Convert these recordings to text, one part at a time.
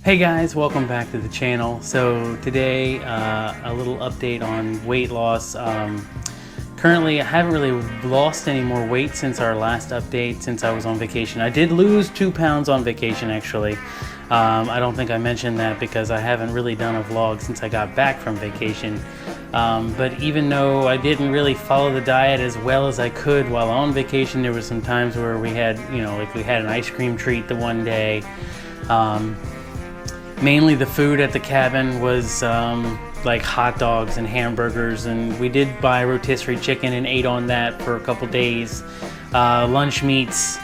Hey guys, welcome back to the channel. So today, a little update on weight loss. Currently, I haven't really lost any more weight since our last update, since I was on vacation. I did lose 2 pounds on vacation, actually. I don't think I mentioned that because I haven't really done a vlog since I got back from vacation. But even though I didn't really follow the diet as well as I could while on vacation, there were some times where we had, we had an ice cream treat the one day. Mainly the food at the cabin was like hot dogs and hamburgers, and we did buy rotisserie chicken and ate on that for a couple days. Lunch meats,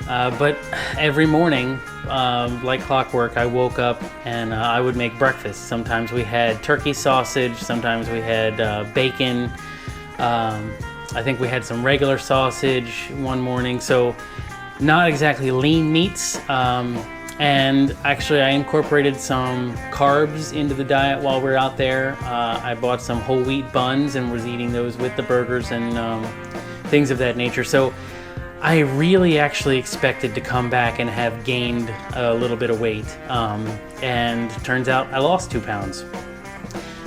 but every morning, like clockwork, I woke up and I would make breakfast. Sometimes we had turkey sausage, sometimes we had bacon. I think we had some regular sausage one morning, so not exactly lean meats. And actually I incorporated some carbs into the diet while we were out there. I bought some whole wheat buns and was eating those with the burgers and things of that nature. So I really actually expected to come back and have gained a little bit of weight. And turns out I lost 2 pounds.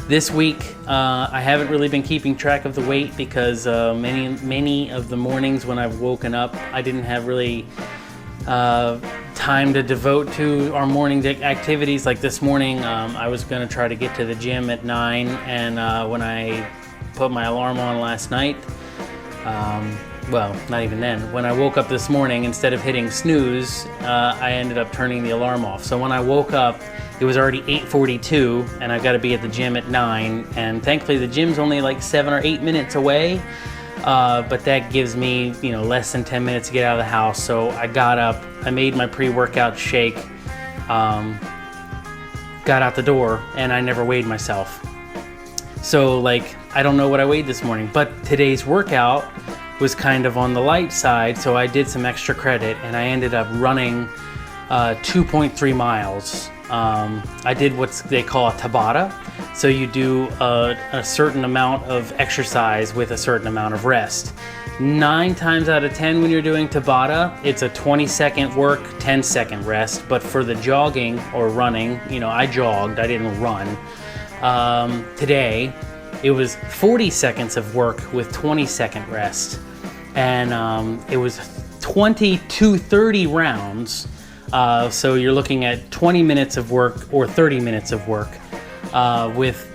This week, I haven't really been keeping track of the weight because many of the mornings when I've woken up, I didn't have really time to devote to our morning activities. Like this morning, I was going to try to get to the gym at 9, and when I put my alarm on last night, well, not even then, when I woke up this morning, instead of hitting snooze, I ended up turning the alarm off. So when I woke up, it was already 8:42, and I've got to be at the gym at 9, and thankfully the gym's only like 7 or 8 minutes away. But that gives me, less than 10 minutes to get out of the house. So I got up, I made my pre-workout shake, got out the door, and I never weighed myself. So I don't know what I weighed this morning, but today's workout was kind of on the light side, so I did some extra credit, and I ended up running 2.3 miles. I did what they call a Tabata. So you do a certain amount of exercise with a certain amount of rest. 9 times out of 10 when you're doing Tabata, it's a 20-second work, 10-second rest. But for the jogging or running, I jogged, I didn't run. Today, it was 40 seconds of work with 20-second rest. And it was 20 to 30 rounds. So you're looking at 20 minutes of work or 30 minutes of work with,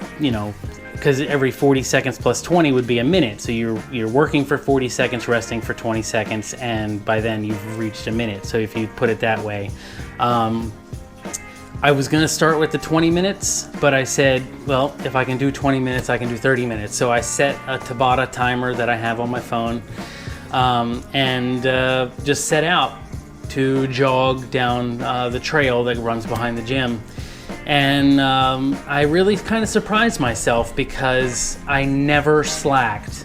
because every 40 seconds plus 20 would be a minute. So you're working for 40 seconds, resting for 20 seconds, and by then you've reached a minute. So if you put it that way. I was going to start with the 20 minutes, but I said, well, if I can do 20 minutes, I can do 30 minutes. So I set a Tabata timer that I have on my phone, and just set out to jog down the trail that runs behind the gym. And I really kind of surprised myself because I never slacked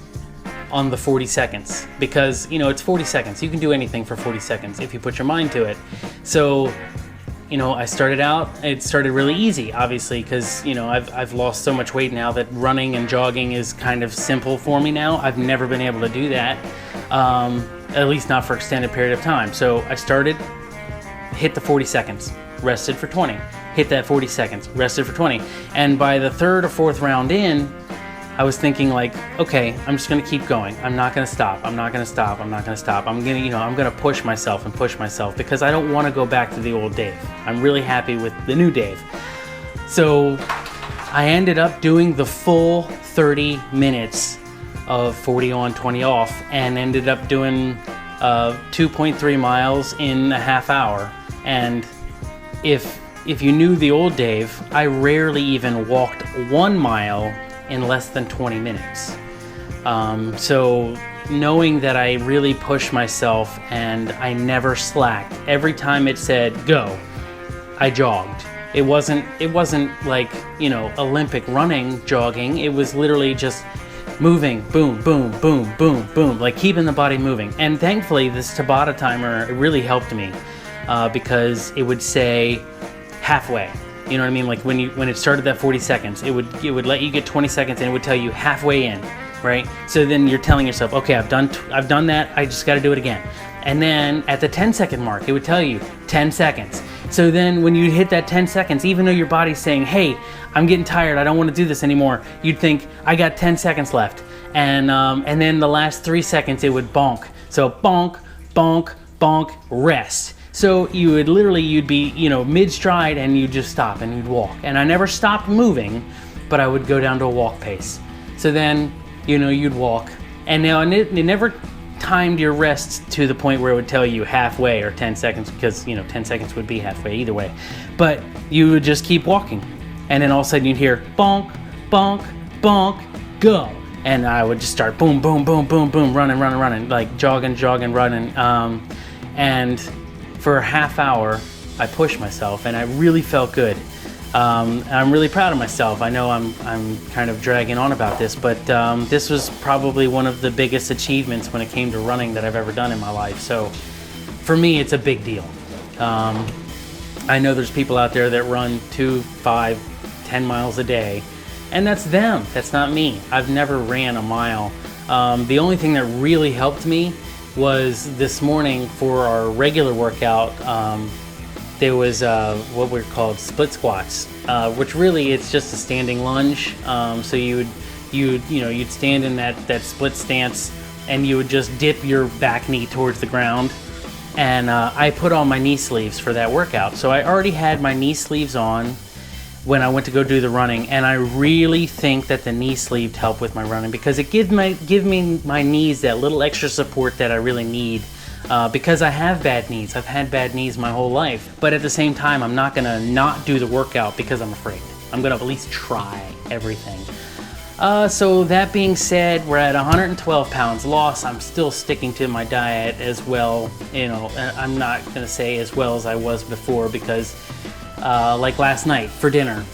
on the 40 seconds because, it's 40 seconds. You can do anything for 40 seconds if you put your mind to it. So, I started out, it started really easy, obviously, because, I've lost so much weight now that running and jogging is kind of simple for me now. I've never been able to do that. At least not for extended period of time. So I started, hit the 40 seconds, rested for 20, hit that 40 seconds, rested for 20. And by the 3rd or 4th round in, I was thinking okay, I'm just gonna keep going. I'm not gonna stop. I'm not gonna stop. I'm not gonna stop. I'm gonna, I'm gonna push myself and push myself because I don't wanna go back to the old Dave. I'm really happy with the new Dave. So I ended up doing the full 30 minutes of 40 on, 20 off, and ended up doing 2.3 miles in a half hour. And if you knew the old Dave, I rarely even walked 1 mile in less than 20 minutes. So knowing that I really pushed myself and I never slacked, every time it said go, I jogged. It wasn't like, Olympic running jogging. It was literally just moving, boom, boom, boom, boom, boom, like keeping the body moving. And thankfully this Tabata timer, it really helped me because it would say halfway. You know what I mean? Like when it started that 40 seconds, it would let you get 20 seconds and it would tell you halfway in, right? So then you're telling yourself, okay, I've done that, I just got to do it again. And then at the 10-second mark, it would tell you 10 seconds. So then when you hit that 10 seconds, even though your body's saying, hey, I'm getting tired, I don't want to do this anymore, you'd think, I got 10 seconds left. And then the last 3 seconds, it would bonk. So bonk, bonk, bonk, rest. So you'd be, mid-stride and you'd just stop and you'd walk. And I never stopped moving, but I would go down to a walk pace. So then, you'd walk. And now it never timed your rest to the point where it would tell you halfway or 10 seconds, because 10 seconds would be halfway either way. But you would just keep walking. And then all of a sudden you'd hear bonk, bonk, bonk, go. And I would just start boom, boom, boom, boom, boom, running, like jogging, running. And for a half hour, I pushed myself and I really felt good. I'm really proud of myself. I know I'm kind of dragging on about this, but this was probably one of the biggest achievements when it came to running that I've ever done in my life. So for me, it's a big deal. I know there's people out there that run 2, 5, 10 miles a day, and that's them. That's not me. I've never ran a mile. The only thing that really helped me was this morning for our regular workout. There was what were called split squats, which really it's just a standing lunge. So you'd stand in that split stance, and you would just dip your back knee towards the ground. And I put on my knee sleeves for that workout. So I already had my knee sleeves on when I went to go do the running, and I really think that the knee sleeve helped with my running, because it give me my knees that little extra support that I really need. Because I have bad knees. I've had bad knees my whole life. But at the same time, I'm not gonna not do the workout because I'm afraid. I'm gonna at least try everything. So that being said, we're at 112 pounds lost. I'm still sticking to my diet as well. I'm not gonna say as well as I was before, because like last night for dinner,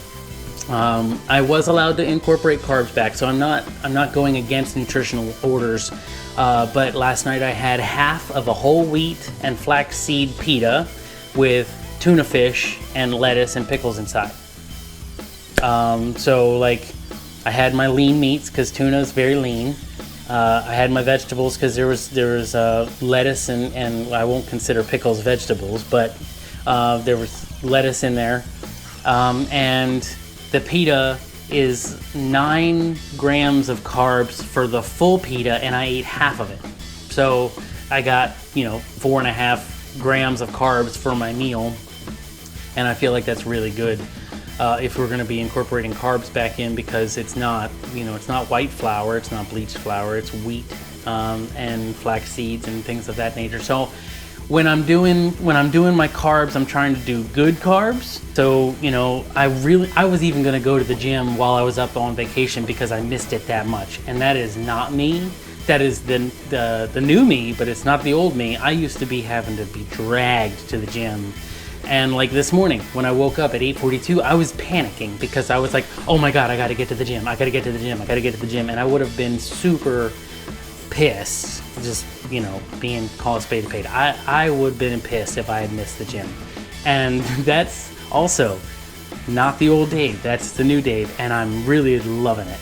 I was allowed to incorporate carbs back, so I'm not going against nutritional orders. But last night I had half of a whole wheat and flaxseed pita with tuna fish and lettuce and pickles inside. So like I had my lean meats because tuna is very lean. I had my vegetables because there was lettuce and I won't consider pickles vegetables, but there was lettuce in there, and the pita is 9 grams of carbs for the full pita, and I ate half of it. So I got 4.5 grams of carbs for my meal, and I feel like that's really good if we're going to be incorporating carbs back in, because it's not white flour, it's not bleached flour, it's wheat and flax seeds and things of that nature. So when I'm doing my carbs, I'm trying to do good carbs. So I was even going to go to the gym while I was up on vacation because I missed it that much, and that is not me. That is the new me, but it's not the old me. I used to be having to be dragged to the gym, and like this morning when I woke up at 8:42, I was panicking because I was like, oh my god, I got to get to the gym, and I would have been super pissed, just being called a spade a spade. I would have been pissed if I had missed the gym. And that's also not the old Dave, that's the new Dave, and I'm really loving it.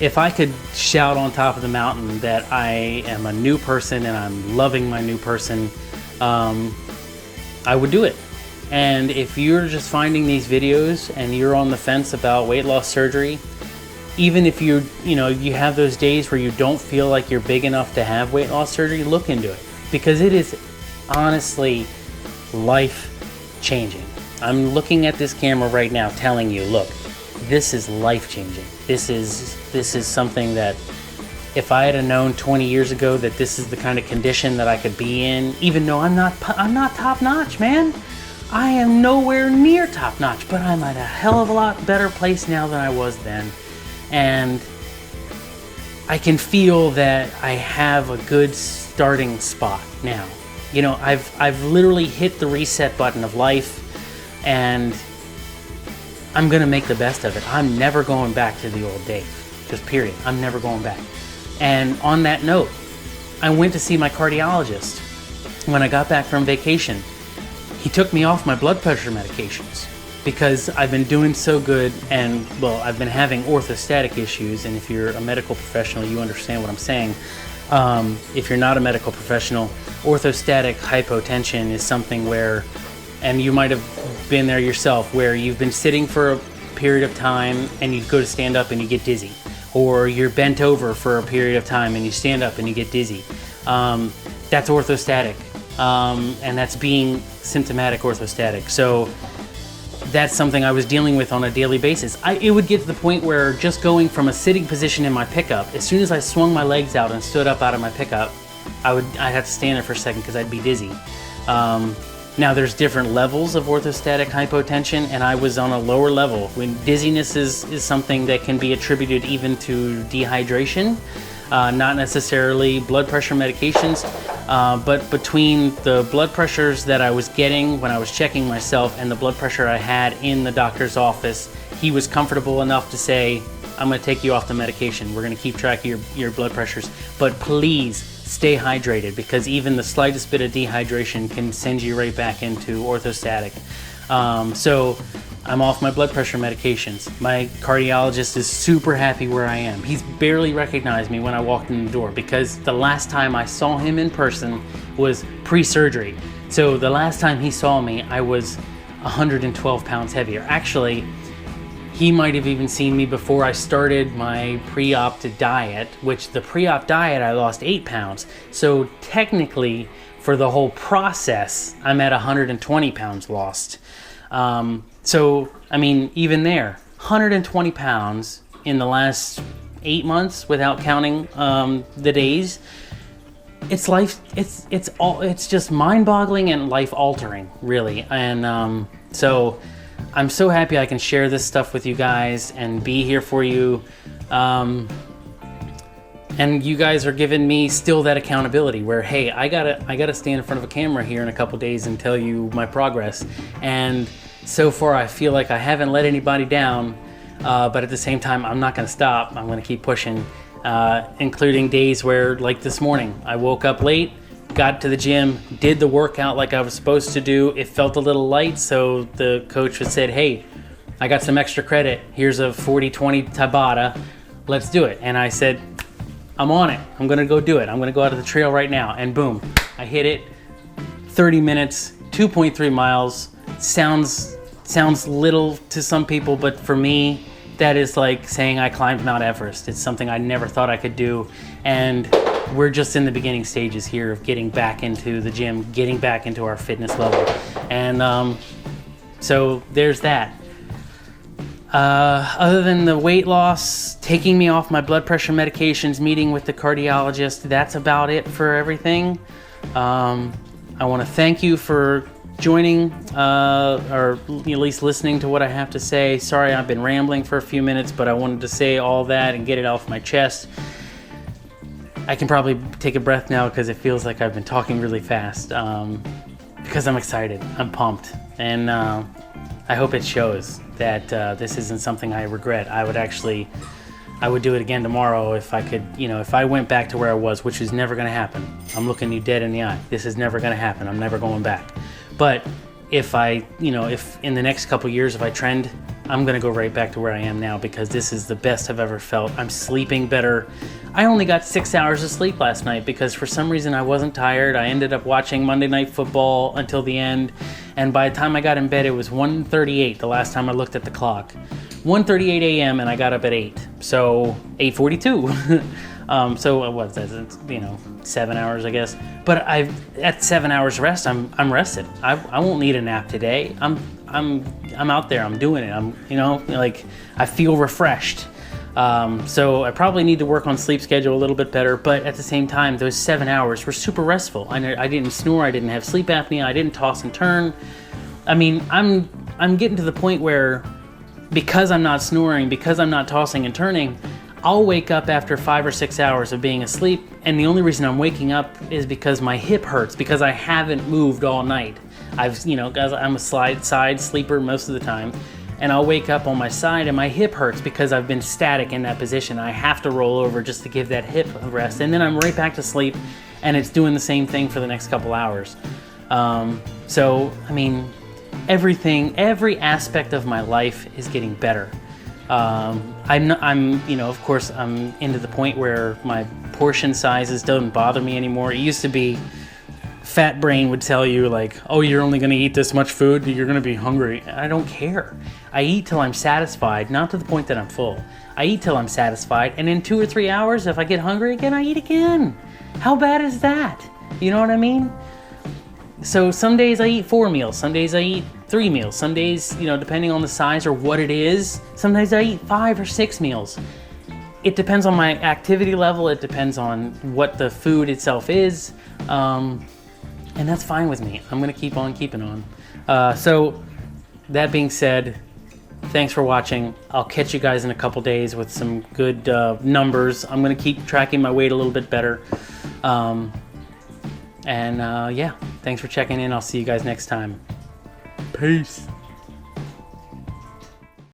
If I could shout on top of the mountain that I am a new person and I'm loving my new person, I would do it. And if you're just finding these videos and you're on the fence about weight loss surgery, even if you have those days where you don't feel like you're big enough to have weight loss surgery, look into it, because it is honestly life changing. I'm looking at this camera right now telling you, look, this is life changing. This is something that if I had known 20 years ago that this is the kind of condition that I could be in, even though I'm not top notch, man. I am nowhere near top notch, but I'm at a hell of a lot better place now than I was then. And I can feel that I have a good starting spot now. I've literally hit the reset button of life, and I'm gonna make the best of it. I'm never going back to the old Dave, just period. I'm never going back. And on that note, I went to see my cardiologist when I got back from vacation. He took me off my blood pressure medications because I've been doing so good, and I've been having orthostatic issues, and if you're a medical professional, you understand what I'm saying. if you're not a medical professional, orthostatic hypotension is something where, and you might have been there yourself, where you've been sitting for a period of time and you go to stand up and you get dizzy, or you're bent over for a period of time and you stand up and you get dizzy. That's orthostatic, and that's being symptomatic orthostatic. So that's something I was dealing with on a daily basis. It would get to the point where just going from a sitting position in my pickup, as soon as I swung my legs out and stood up out of my pickup, I'd have to stand there for a second because I'd be dizzy. Now there's different levels of orthostatic hypotension, and I was on a lower level. When dizziness is something that can be attributed even to dehydration, not necessarily blood pressure medications, but between the blood pressures that I was getting when I was checking myself and the blood pressure I had in the doctor's office, he was comfortable enough to say, I'm going to take you off the medication. We're going to keep track of your blood pressures, but please stay hydrated, because even the slightest bit of dehydration can send you right back into orthostatic. So I'm off my blood pressure medications. My cardiologist is super happy where I am. He's barely recognized me when I walked in the door, because the last time I saw him in person was pre-surgery. So the last time he saw me, I was 112 pounds heavier. Actually, he might have even seen me before I started my pre-op diet, which the pre-op diet I lost 8 pounds. So technically, for the whole process, I'm at 120 pounds lost. So, I mean, even there, 120 pounds in the last 8 months without counting the days. It's life, it's just mind-boggling and life-altering, really. And so I'm so happy I can share this stuff with you guys and be here for you. And you guys are giving me still that accountability where, hey, I gotta stand in front of a camera here in a couple days and tell you my progress. And so far, I feel like I haven't let anybody down, but at the same time, I'm not gonna stop. I'm gonna keep pushing, including days where, like this morning, I woke up late, got to the gym, did the workout like I was supposed to do. It felt a little light, so the coach said, hey, I got some extra credit. Here's a 40-20 Tabata. Let's do it. And I said, I'm on it. I'm gonna go do it. I'm gonna go out of the trail right now. And boom, I hit it. 30 minutes, 2.3 miles. Sounds little to some people, but for me, that is like saying I climbed Mount Everest. It's something I never thought I could do. And we're just in the beginning stages here of getting back into the gym, getting back into our fitness level. And so there's that. Other than the weight loss, taking me off my blood pressure medications, meeting with the cardiologist, that's about it for everything. I want to thank you for joining, or at least listening to what I have to say. Sorry I've been rambling for a few minutes, but I wanted to say all that and get it off my chest. I can probably take a breath now because it feels like I've been talking really fast, because I'm excited, I'm pumped, and I hope it shows that this isn't something I regret. I would do it again tomorrow if I could, if I went back to where I was, which is never gonna happen. I'm looking you dead in the eye. This is never gonna happen. I'm never going back. But if if in the next couple years, if I trend, I'm gonna go right back to where I am now, because this is the best I've ever felt. I'm sleeping better. I only got 6 hours of sleep last night because for some reason I wasn't tired. I ended up watching Monday Night Football until the end, and by the time I got in bed, it was 1:38 the last time I looked at the clock. 1:38 a.m. and I got up at 8, so 8:42. So what's that? 7 hours, I guess. But at 7 hours rest, I'm rested. I won't need a nap today. I'm out there. I'm doing it. I feel refreshed. So I probably need to work on sleep schedule a little bit better. But at the same time, those 7 hours were super restful. I didn't snore. I didn't have sleep apnea. I didn't toss and turn. I mean, I'm getting to the point where, because I'm not snoring, because I'm not tossing and turning, I'll wake up after 5 or 6 hours of being asleep, and the only reason I'm waking up is because my hip hurts, because I haven't moved all night. Guys, I'm a side sleeper most of the time, and I'll wake up on my side and my hip hurts because I've been static in that position. I have to roll over just to give that hip a rest, and then I'm right back to sleep, and it's doing the same thing for the next couple hours. So, I mean, every aspect of my life is getting better. Of course, I'm into the point where my portion sizes don't bother me anymore. It used to be, fat brain would tell you like, oh, you're only going to eat this much food, you're going to be hungry. I don't care. I eat till I'm satisfied, not to the point that I'm full. I eat till I'm satisfied, and in 2 or 3 hours, if I get hungry again, I eat again. How bad is that? You know what I mean? So some days I eat 4 meals, some days I eat 3 meals, some days, depending on the size or what it is, sometimes I eat 5 or 6 meals. It depends on my activity level, it depends on what the food itself is, and that's fine with me. I'm gonna keep on keeping on. So that being said, thanks for watching. I'll catch you guys in a couple days with some good numbers. I'm gonna keep tracking my weight a little bit better. Yeah, thanks for checking in. I'll see you guys next time. Peace.